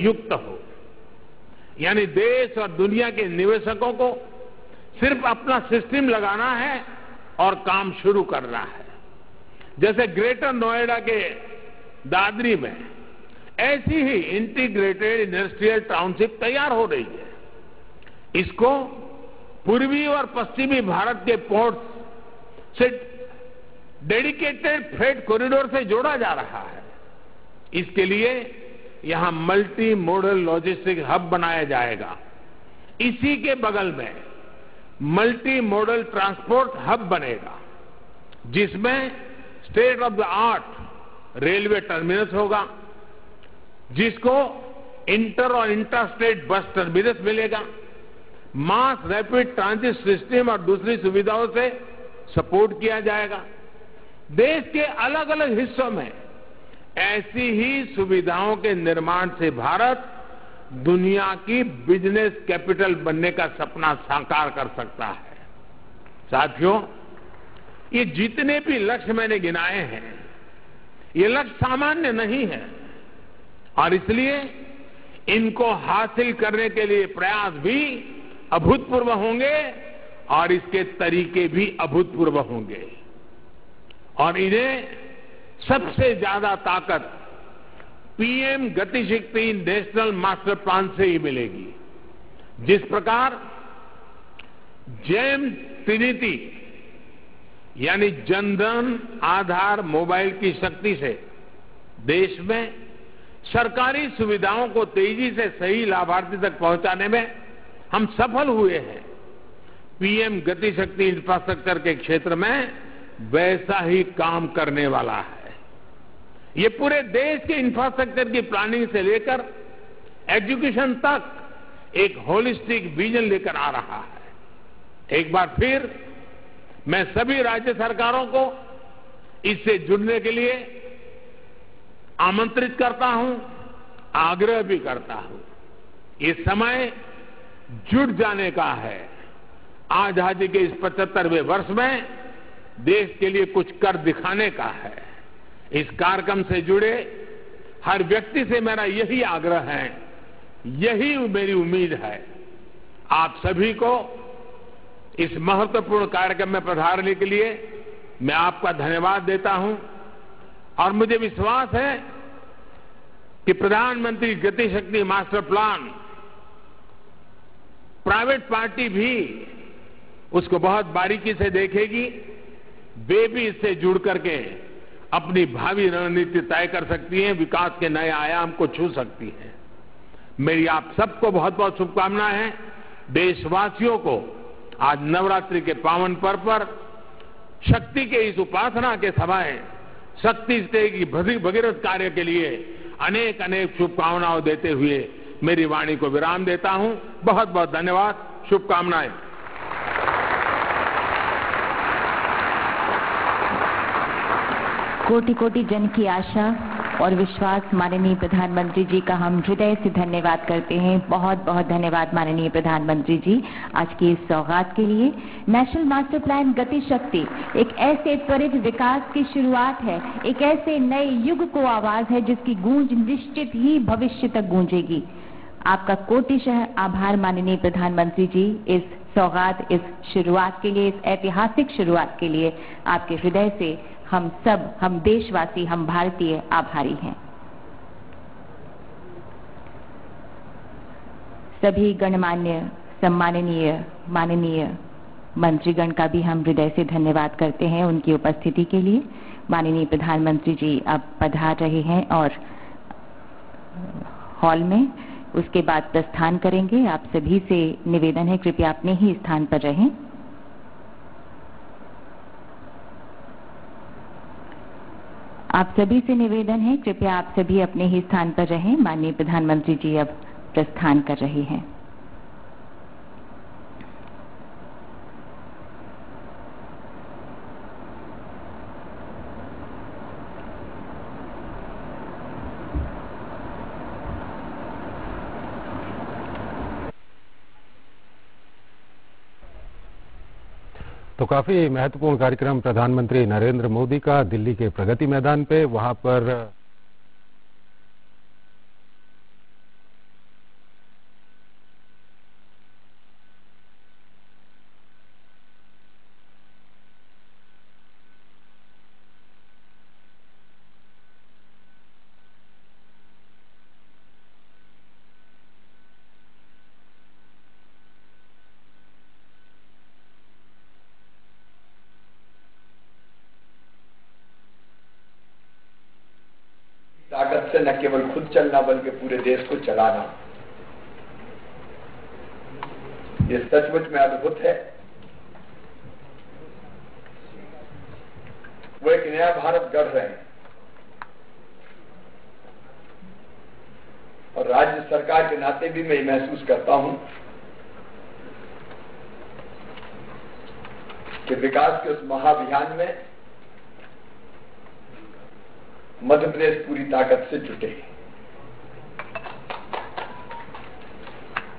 युक्त हो, यानी देश और दुनिया के निवेशकों को सिर्फ अपना सिस्टम लगाना है और काम शुरू करना है। जैसे ग्रेटर नोएडा के दादरी में ऐसी ही इंटीग्रेटेड इंडस्ट्रियल टाउनशिप तैयार हो रही है। इसको पूर्वी और पश्चिमी भारत के पोर्ट्स से डेडिकेटेड फ्रेट कॉरिडोर से जोड़ा जा रहा है। इसके लिए यहां मल्टी मॉडल लॉजिस्टिक हब बनाया जाएगा। इसी के बगल में मल्टी मॉडल ट्रांसपोर्ट हब बनेगा, जिसमें state of the art railway terminus होगा, जिसको इंटर और इंटर स्टेट बस टर्मिनस मिलेगा, मास रैपिड ट्रांजिट सिस्टम और दूसरी सुविधाओं से सपोर्ट किया जाएगा। देश के अलग अलग हिस्सों में ऐसी ही सुविधाओं के निर्माण से भारत दुनिया की बिजनेस कैपिटल बनने का सपना साकार कर सकता है। साथियों, ये जितने भी लक्ष्य मैंने गिनाए हैं, ये लक्ष्य सामान्य नहीं है और इसलिए इनको हासिल करने के लिए प्रयास भी अभूतपूर्व होंगे और इसके तरीके भी अभूतपूर्व होंगे और इन्हें सबसे ज्यादा ताकत पीएम गति शक्ति नेशनल मास्टर प्लान से ही मिलेगी। जिस प्रकार जेम ट्रिनिटी यानी जनधन आधार मोबाइल की शक्ति से देश में सरकारी सुविधाओं को तेजी से सही लाभार्थी तक पहुंचाने में हम सफल हुए हैं, पीएम गति शक्ति इंफ्रास्ट्रक्चर के क्षेत्र में वैसा ही काम करने वाला है। ये पूरे देश के इंफ्रास्ट्रक्चर की प्लानिंग से लेकर एजुकेशन तक एक होलिस्टिक विजन लेकर आ रहा है। एक बार फिर मैं सभी राज्य सरकारों को इससे जुड़ने के लिए आमंत्रित करता हूं, आग्रह भी करता हूं। ये समय जुट जाने का है। आजादी के इस 75वें वर्ष में देश के लिए कुछ कर दिखाने का है। इस कार्यक्रम से जुड़े हर व्यक्ति से मेरा यही आग्रह है, यही मेरी उम्मीद है। आप सभी को इस महत्वपूर्ण कार्यक्रम में पधारने के लिए मैं आपका धन्यवाद देता हूं और मुझे विश्वास है कि प्रधानमंत्री गति शक्ति मास्टर प्लान प्राइवेट पार्टी भी उसको बहुत बारीकी से देखेगी। वे भी इससे जुड़ करके अपनी भावी रणनीति तय कर सकती हैं, विकास के नए आयाम को छू सकती हैं। मेरी आप सबको बहुत बहुत शुभकामनाएं हैं। देशवासियों को आज नवरात्रि के पावन पर्व पर शक्ति के इस उपासना के समय शक्ति की भगीरथ कार्य के लिए अनेक अनेक शुभकामनाओं देते हुए मेरी वाणी को विराम देता हूं। बहुत बहुत धन्यवाद, शुभकामनाएं। कोटि कोटि जन की आशा और विश्वास माननीय प्रधानमंत्री जी का हम हृदय से धन्यवाद करते हैं। बहुत बहुत धन्यवाद माननीय प्रधानमंत्री जी आज की इस सौगात के लिए। नेशनल मास्टर प्लान गति शक्ति एक ऐसे त्वरित विकास की शुरुआत है, एक ऐसे नए युग को आवाज है जिसकी गूंज निश्चित ही भविष्य तक गूंजेगी। आपका कोटिशः आभार माननीय प्रधानमंत्री जी, इस सौगात, इस शुरुआत के लिए, इस ऐतिहासिक शुरुआत के लिए आपके हृदय से हम सब, हम देशवासी, हम भारतीय आभारी हैं। सभी गणमान्य, सम्माननीय, माननीय मंत्रीगण का भी हम हृदय से धन्यवाद करते हैं उनकी उपस्थिति के लिए। माननीय प्रधानमंत्री जी अब पधार रहे हैं और हॉल में, उसके बाद प्रस्थान करेंगे। आप सभी से निवेदन है कृपया अपने ही स्थान पर रहें। आप सभी से निवेदन है कृपया आप सभी अपने ही स्थान पर रहें। माननीय प्रधानमंत्री जी अब प्रस्थान कर रहे हैं। तो काफी महत्वपूर्ण कार्यक्रम प्रधानमंत्री नरेंद्र मोदी का दिल्ली के प्रगति मैदान पे, वहां पर ताकत से न केवल खुद चलना बल्कि पूरे देश को चलाना, ये सचमुच में अद्भुत है। वो एक नया भारत गढ़ रहे हैं और राज्य सरकार के नाते भी मैं महसूस करता हूं कि विकास के उस महाअभियान में मध्य प्रदेश पूरी ताकत से जुटे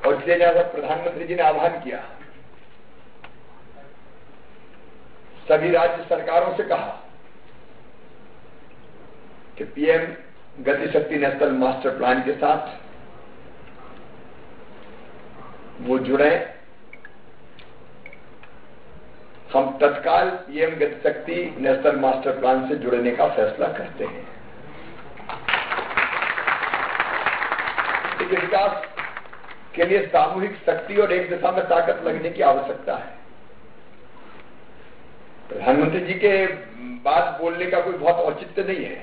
और इसलिए जहां प्रधानमंत्री जी ने आह्वान किया, सभी राज्य सरकारों से कहा कि पीएम गति शक्ति नेशनल मास्टर प्लान के साथ वो जुड़े। हम तत्काल पीएम गति शक्ति नेशनल मास्टर प्लान से जुड़ने का फैसला करते हैं। देखिए, विकास के लिए सामूहिक शक्ति और एक दिशा में ताकत लगने की आवश्यकता है। प्रधानमंत्री जी के बात बोलने का कोई बहुत औचित्य नहीं है,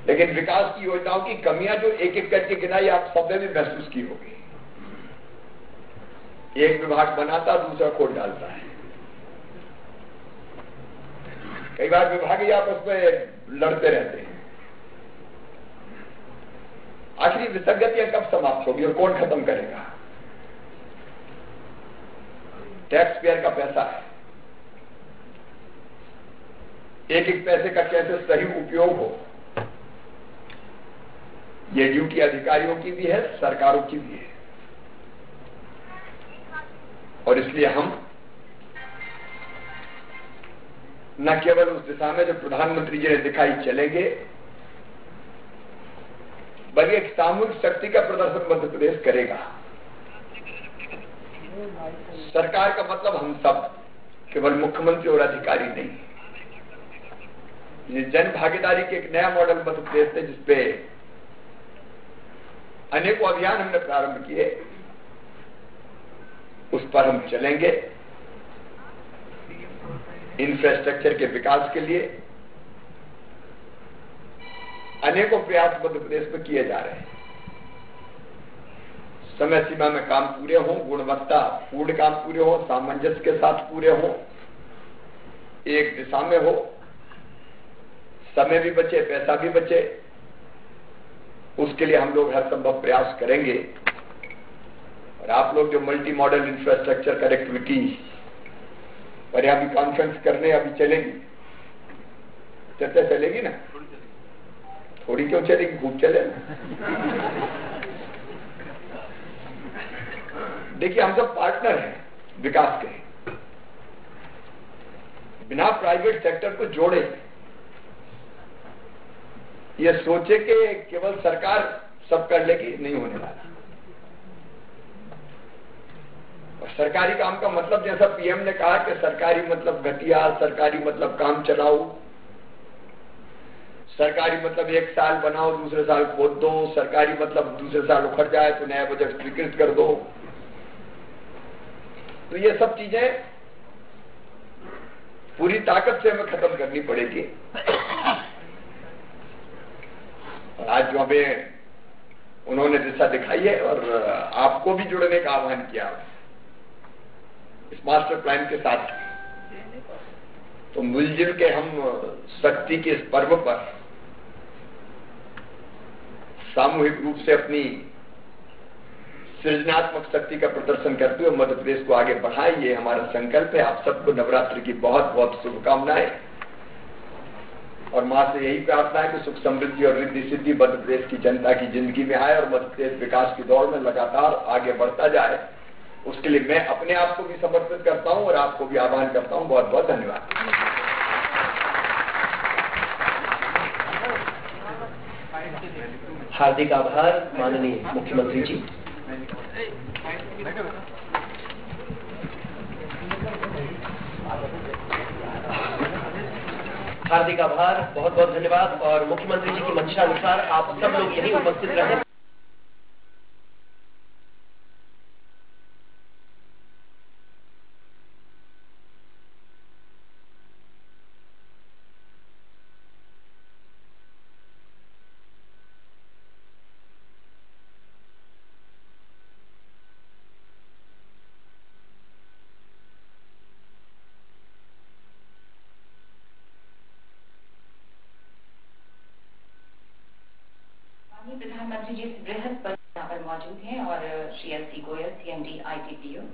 लेकिन विकास की योजनाओं की कमियां जो एक एक करके गिनाई, आप सबने भी महसूस की होगी। एक विभाग बनाता, दूसरा खोद डालता है। कई बार विभाग ही आपस में लड़ते रहते हैं। आखिर विसंगतियां कब समाप्त होगी और कौन खत्म करेगा? टैक्स पेयर का पैसा है, एक एक पैसे का कैसे सही उपयोग हो, ये ड्यूटी अधिकारियों की भी है, सरकारों की भी है। और इसलिए हम न केवल उस दिशा में जो प्रधानमंत्री जी ने दिखाई चलेंगे, बल्कि एक सामूहिक शक्ति का प्रदर्शन मध्य प्रदेश करेगा। सरकार का मतलब हम सब, केवल मुख्यमंत्री और अधिकारी नहीं। ये जन भागीदारी के एक नया मॉडल मध्य प्रदेश है, जिसपे अनेकों अभियान हमने प्रारंभ किए, उस पर हम चलेंगे। इंफ्रास्ट्रक्चर के विकास के लिए अनेकों प्रयास मध्य प्रदेश में किए जा रहे हैं। समय सीमा में काम पूरे हों, गुणवत्ता पूर्ण काम पूरे हो, सामंजस्य के साथ पूरे हों, एक दिशा में हो, समय भी बचे, पैसा भी बचे। उसके लिए हम लोग हर संभव प्रयास करेंगे। और आप लोग जो मल्टी मॉडल इंफ्रास्ट्रक्चर कनेक्टिविटी पर अभी कॉन्फ्रेंस करने अभी चलेगी, चर्चा चलेगी ना? थोड़ी क्यों चलेगी, खूब चले ना। देखिए, हम सब पार्टनर हैं विकास के। बिना प्राइवेट सेक्टर को जोड़े, ये सोचे कि केवल सरकार सब कर लेगी, नहीं होने वाला। और सरकारी काम का मतलब, जैसा पीएम ने कहा कि सरकारी मतलब घटिया, सरकारी मतलब काम चलाओ, सरकारी मतलब एक साल बनाओ दूसरे साल खोद दो, सरकारी मतलब दूसरे साल उखड़ जाए तो नया बजट स्वीकृत कर दो। तो ये सब चीजें पूरी ताकत से हमें खत्म करनी पड़ेगी। और आज जो हमें उन्होंने दिशा दिखाई है और आपको भी जुड़ने का आह्वान किया इस मास्टर प्लान के साथ, तो मिलजुल के हम शक्ति के इस पर्व पर सामूहिक रूप से अपनी सृजनात्मक शक्ति का प्रदर्शन करते हुए मध्य प्रदेश को आगे बढ़ाएं, ये हमारा संकल्प है। आप सबको नवरात्रि की बहुत बहुत शुभकामनाएं और मां से यही प्रार्थना है कि सुख समृद्धि और रिद्धि सिद्धि मध्य प्रदेश की जनता की जिंदगी में आए और मध्य प्रदेश विकास की दौड़ में लगातार आगे बढ़ता जाए। उसके लिए मैं अपने आप को भी समर्पित करता हूं और आपको भी आह्वान करता हूं। बहुत बहुत धन्यवाद। हार्दिक आभार माननीय मुख्यमंत्री जी। हार्दिक आभार, बहुत बहुत धन्यवाद। और मुख्यमंत्री जी की मंशानुसार आप सब लोग यहीं उपस्थित रहे। माननीय प्रधानमंत्री जी इस बृहद पद यहाँ पर मौजूद हैं और Shri S C Goyal CMD ITPO